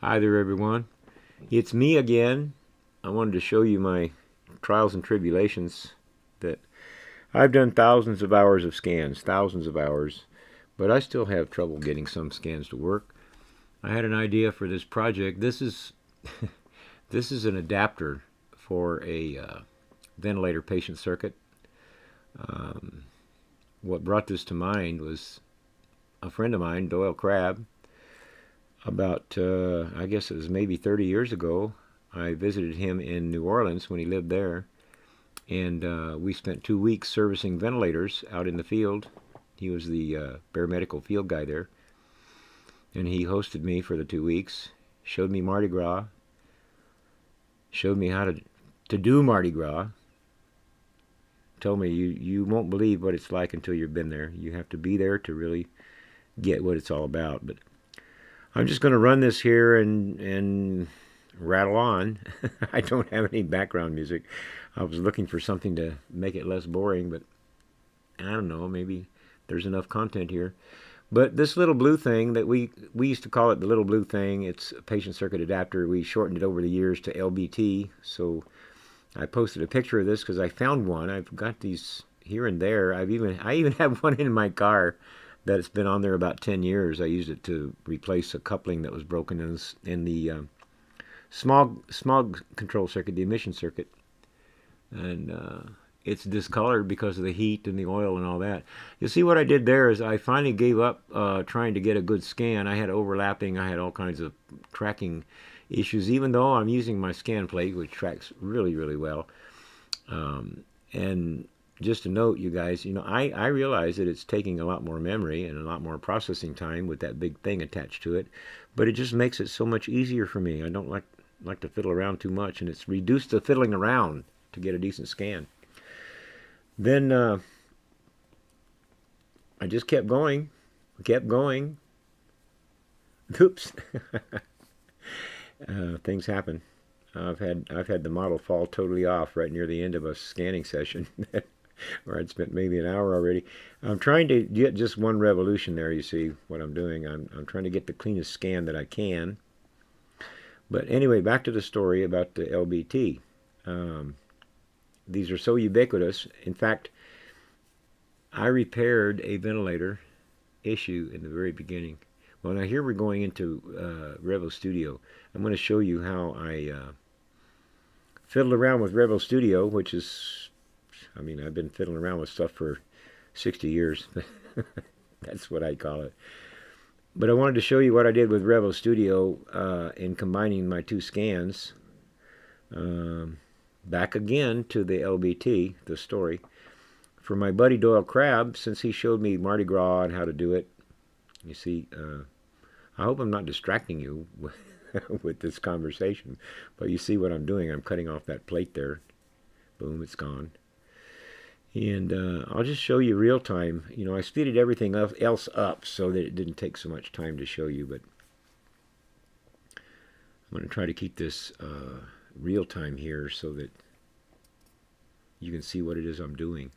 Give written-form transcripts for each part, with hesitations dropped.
Hi there, everyone. It's me again. I wanted to show you my trials and tribulations that I've done thousands of hours of scans, thousands of hours, but I still have trouble getting some scans to work. I had an idea for this project. This is an adapter for a ventilator patient circuit. What brought this to mind was a friend of mine, Doyle Crabb. About I guess it was maybe 30 years ago. I visited him in New Orleans when he lived there, and we spent 2 weeks servicing ventilators out in the field. He was the paramedical field guy there, and he hosted me for the 2 weeks. Showed me Mardi Gras. Showed me how to do Mardi Gras. Told me you won't believe what it's like until you've been there. You have to be there to really get what it's all about. But I'm just going to run this here and rattle on. I don't have any background music. I was looking for something to make it less boring, but I don't know, maybe there's enough content here. But this little blue thing that we used to call it the little blue thing, it's a patient circuit adapter. We shortened it over the years to LBT. So I posted a picture of this because I found one. I've got these here and there. I even have one in my car that's been on there about 10 years. I used it to replace a coupling that was broken in the smog control circuit, the emission circuit, and it's discolored because of the heat and the oil and all that. You see what I did there is I finally gave up trying to get a good scan. I had overlapping. I had all kinds of tracking issues, even though I'm using my scan plate, which tracks really, really well. And just a note, you guys, I realize that it's taking a lot more memory and a lot more processing time with that big thing attached to it, but it just makes it so much easier for me. I don't like to fiddle around too much, and it's reduced the fiddling around to get a decent scan. Then I just kept going, kept going. Oops, things happen. I've had the model fall totally off right near the end of a scanning session, where I'd spent maybe an hour already. I'm trying to get just one revolution there. You see what I'm doing? I'm trying to get the cleanest scan that I can. But anyway, back to the story about the LBT. These are so ubiquitous. In fact, I repaired a ventilator issue in the very beginning. Well, now here we're going into Revo Studio. I'm going to show you how I fiddled around with Revo Studio, which is, I've been fiddling around with stuff for 60 years. That's what I call it. But I wanted to show you what I did with Revo Studio in combining my two scans. Back again to the LBT, the story. For my buddy Doyle Crabb, since he showed me Mardi Gras and how to do it, you see, I hope I'm not distracting you with this conversation, but you see what I'm doing. I'm cutting off that plate there. Boom, it's gone. And I'll just show you real time. I speeded everything else up so that it didn't take so much time to show you, but I'm going to try to keep this real time here so that you can see what it is I'm doing.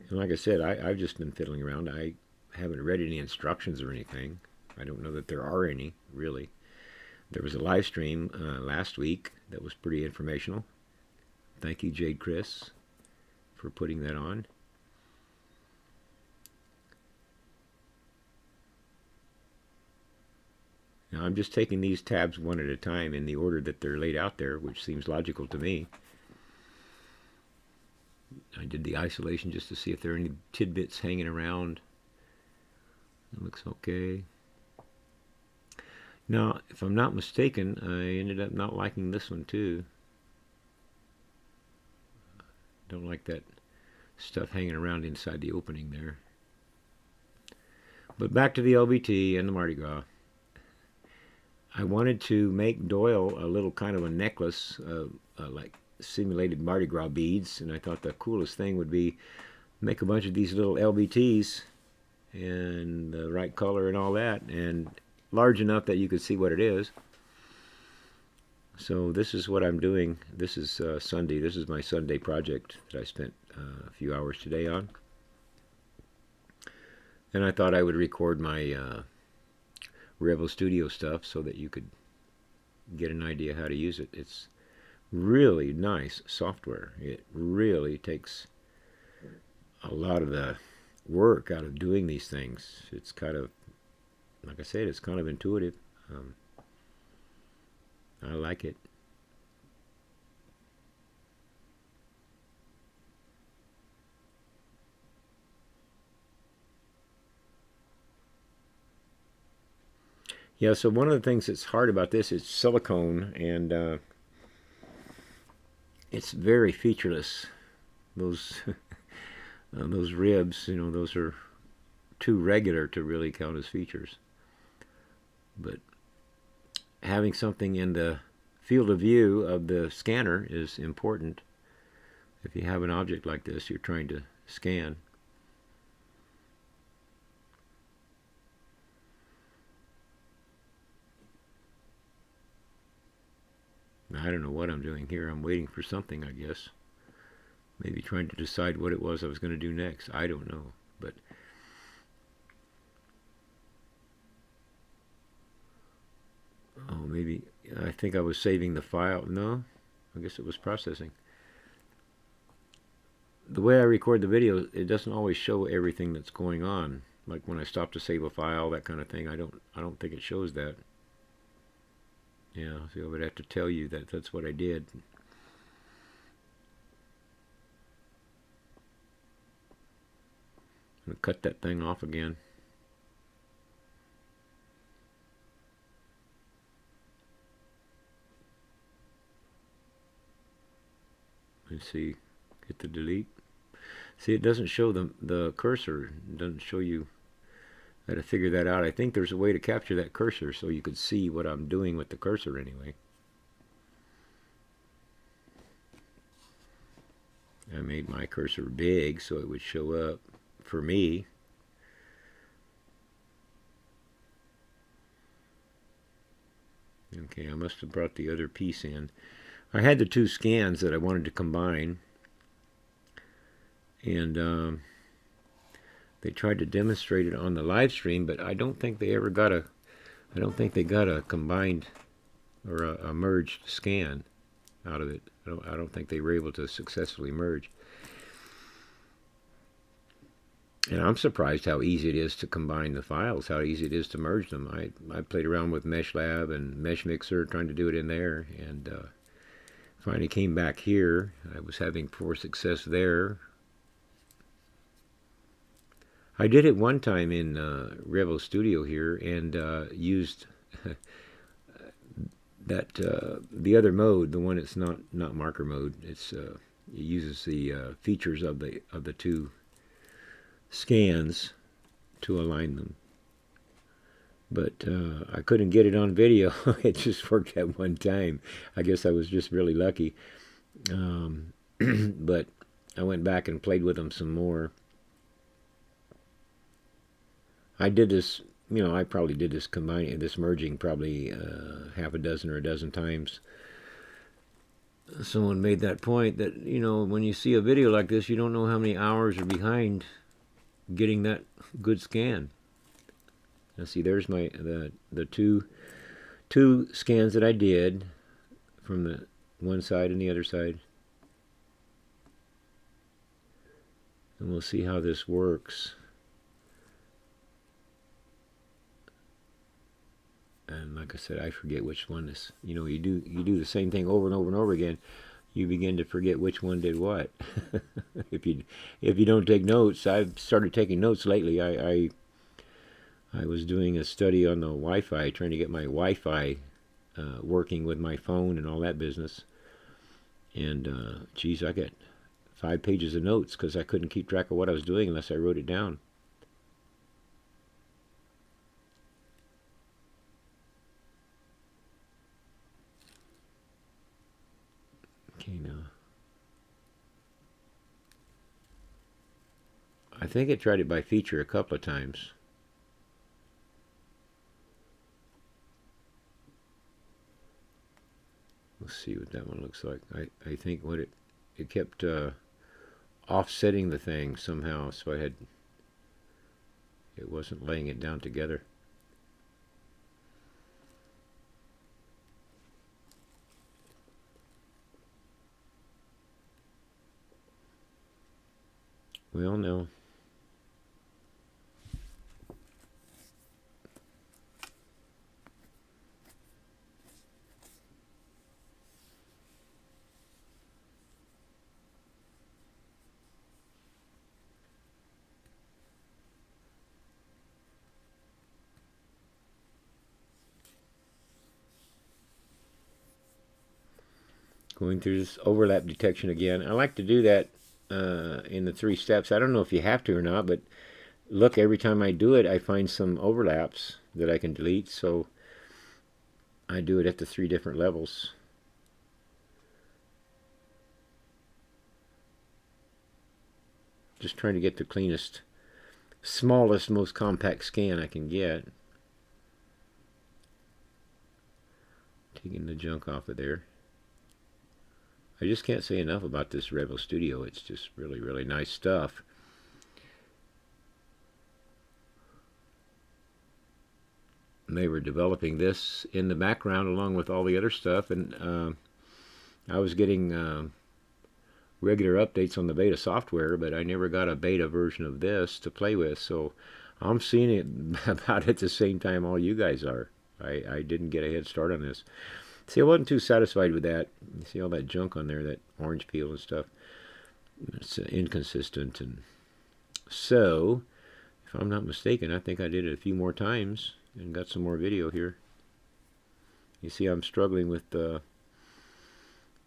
And like I said, I've just been fiddling around. I haven't read any instructions or anything. I don't know that there are any, really. There was a live stream last week that was pretty informational. Thank you, Jade Chris, for putting that on. Now I'm just taking these tabs one at a time in the order that they're laid out there, which seems logical to me. I did the isolation just to see if there are any tidbits hanging around. It looks okay. Now, if I'm not mistaken, I ended up not liking this one too. Don't like that stuff hanging around inside the opening there. But back to the LBT and the Mardi Gras. I wanted to make Doyle a little kind of a necklace, like simulated Mardi Gras beads, and I thought the coolest thing would be make a bunch of these little LBTs and the right color and all that, and large enough that you could see what it is. So this is what I'm doing. This is Sunday. This is my Sunday project that I spent a few hours today on. And I thought I would record my Revo Studio stuff so that you could get an idea how to use it. It's really nice software. It really takes a lot of the work out of doing these things. It's kind of, like I said, it's kind of intuitive. I like it. Yeah, so one of the things that's hard about this is silicone, and it's very featureless. Those those ribs, those are too regular to really count as features. But having something in the field of view of the scanner is important. If you have an object like this you're trying to scan. I don't know what I'm doing here. I'm waiting for something, I guess. Maybe trying to decide what it was I was going to do next. I don't know. But oh, maybe I think I was saving the file. No, I guess it was processing. The way I record the video, it doesn't always show everything that's going on. Like when I stop to save a file, that kind of thing. I don't think it shows that. Yeah, so I would have to tell you that that's what I did. I'm going to cut that thing off again. Let's see, hit the delete. See, it doesn't show the cursor. It doesn't show you how to figure that out. I think there's a way to capture that cursor so you could see what I'm doing with the cursor anyway. I made my cursor big so it would show up for me. Okay, I must have brought the other piece in. I had the two scans that I wanted to combine, and they tried to demonstrate it on the live stream, but I don't think they ever got a, I don't think they got a combined or a merged scan out of it. I don't think they were able to successfully merge. And I'm surprised how easy it is to combine the files, how easy it is to merge them. I played around with MeshLab and MeshMixer trying to do it in there, and finally came back here. I was having poor success there. I did it one time in Revo Studio here and used that the other mode, the one that's not marker mode. It uses the features of the two scans to align them. But I couldn't get it on video. It just worked at one time. I guess I was just really lucky. But I went back and played with them some more. I did this, I probably did this combining, this merging probably half a dozen or a dozen times. Someone made that point that, when you see a video like this, you don't know how many hours are behind getting that good scan. Now see, there's the two scans that I did from the one side and the other side. And we'll see how this works. And like I said, I forget which one is. You do the same thing over and over and over again. You begin to forget which one did what. if you don't take notes, I've started taking notes lately. I was doing a study on the Wi-Fi, trying to get my Wi-Fi working with my phone and all that business. And geez, I got 5 pages of notes because I couldn't keep track of what I was doing unless I wrote it down. Okay, now I think I tried it by feature a couple of times. Let's see what that one looks like. I think what it kept offsetting the thing somehow, so it wasn't laying it down together. Well, no. Going through this overlap detection again. I like to do that in the 3 steps. I don't know if you have to or not, but look, every time I do it, I find some overlaps that I can delete. So I do it at the 3 different levels. Just trying to get the cleanest, smallest, most compact scan I can get. Taking the junk off of there. I just can't say enough about this Revo Studio. It's just really, really nice stuff. And they were developing this in the background along with all the other stuff, and I was getting regular updates on the beta software, but I never got a beta version of this to play with, so I'm seeing it about at the same time all you guys are. I didn't get a head start on this. See, I wasn't too satisfied with that. You see all that junk on there, that orange peel and stuff. It's inconsistent, and so, if I'm not mistaken, I think I did it a few more times and got some more video here. You see I'm struggling with the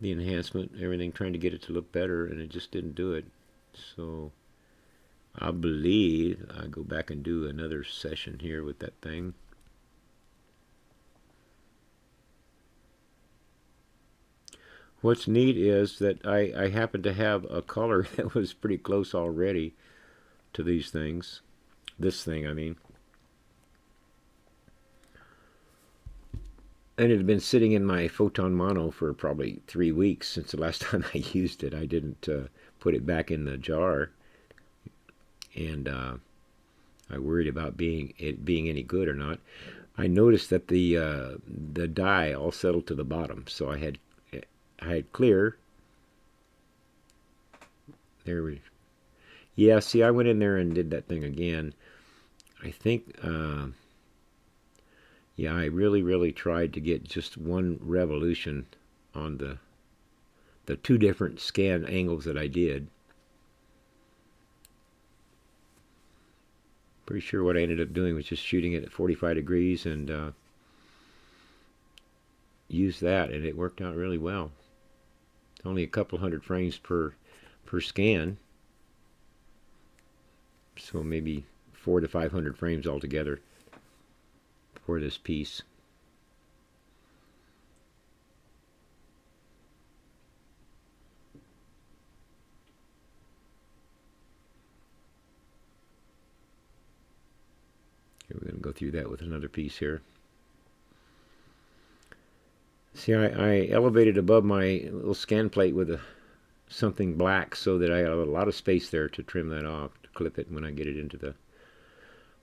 enhancement, everything, trying to get it to look better, and it just didn't do it. So I believe I go back and do another session here with that thing. What's neat is that I happen to have a color that was pretty close already to these things. This thing, I mean. And it had been sitting in my photon mono for probably 3 weeks since the last time I used it. I didn't put it back in the jar, and I worried about it being any good or not. I noticed that the dye all settled to the bottom, so I had clear. There we. Yeah, see, I went in there and did that thing again. I think. Yeah, I really, really tried to get just one revolution on the 2 different scan angles that I did. Pretty sure what I ended up doing was just shooting it at 45 degrees and use that, and it worked out really well. Only a couple hundred frames per scan, so maybe 400 to 500 frames altogether for this piece. Okay, we're going to go through that with another piece here. See, I elevated above my little scan plate with something black so that I have a lot of space there to trim that off, to clip it when I get it into the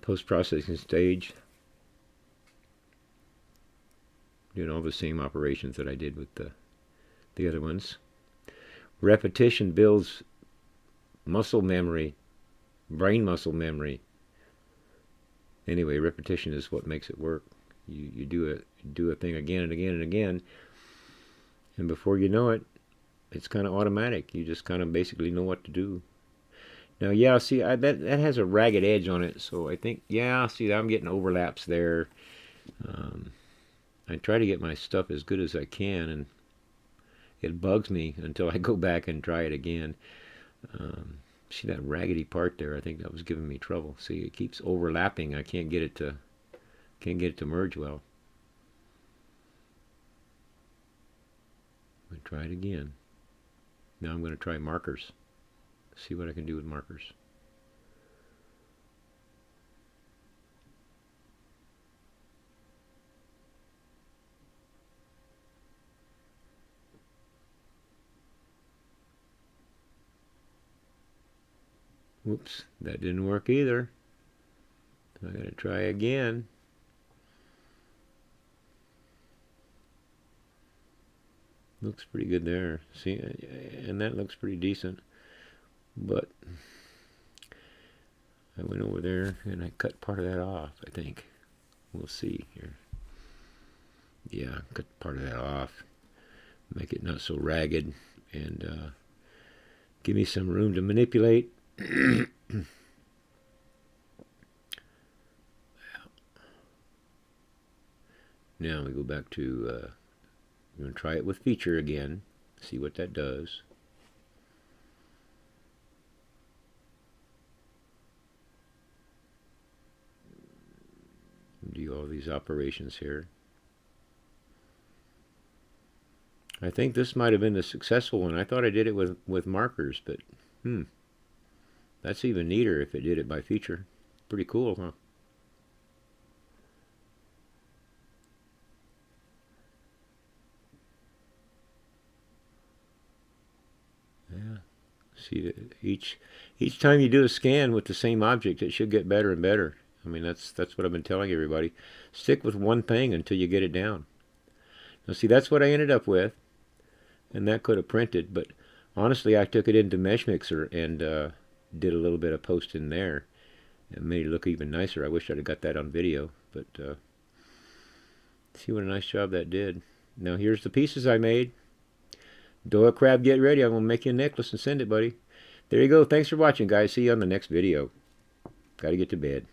post-processing stage. Doing all the same operations that I did with the other ones. Repetition builds muscle memory, brain muscle memory. Anyway, repetition is what makes it work. You do a thing again and again and again, and before you know it, it's kind of automatic. You just kind of basically know what to do. Now, yeah, see, that has a ragged edge on it, so I think, yeah, see, I'm getting overlaps there. I try to get my stuff as good as I can, and it bugs me until I go back and try it again. See that raggedy part there? I think that was giving me trouble. See, it keeps overlapping. I can't get it to merge well. I'm going to try it again. Now I'm going to try markers. See what I can do with markers. Whoops, that didn't work either. I got to try again. Looks pretty good there. See, and that looks pretty decent. But I went over there and I cut part of that off, I think. We'll see here. Yeah, cut part of that off. Make it not so ragged and give me some room to manipulate. Now we go back to, we're going to try it with feature again, see what that does. Do all these operations here. I think this might have been the successful one. I thought I did it with markers, but that's even neater if it did it by feature. Pretty cool, huh? Yeah. See that each time you do a scan with the same object, it should get better and better. I mean, that's what I've been telling everybody. Stick with one thing until you get it down. Now, see, that's what I ended up with, and that could have printed. But honestly, I took it into Mesh Mixer and did a little bit of post in there. It made it look even nicer. I wish I'd have got that on video, but see what a nice job that did. Now here's the pieces I made. Doyle Crab, get ready. I'm going to make you a necklace and send it, buddy. There you go. Thanks for watching, guys. See you on the next video. Got to get to bed.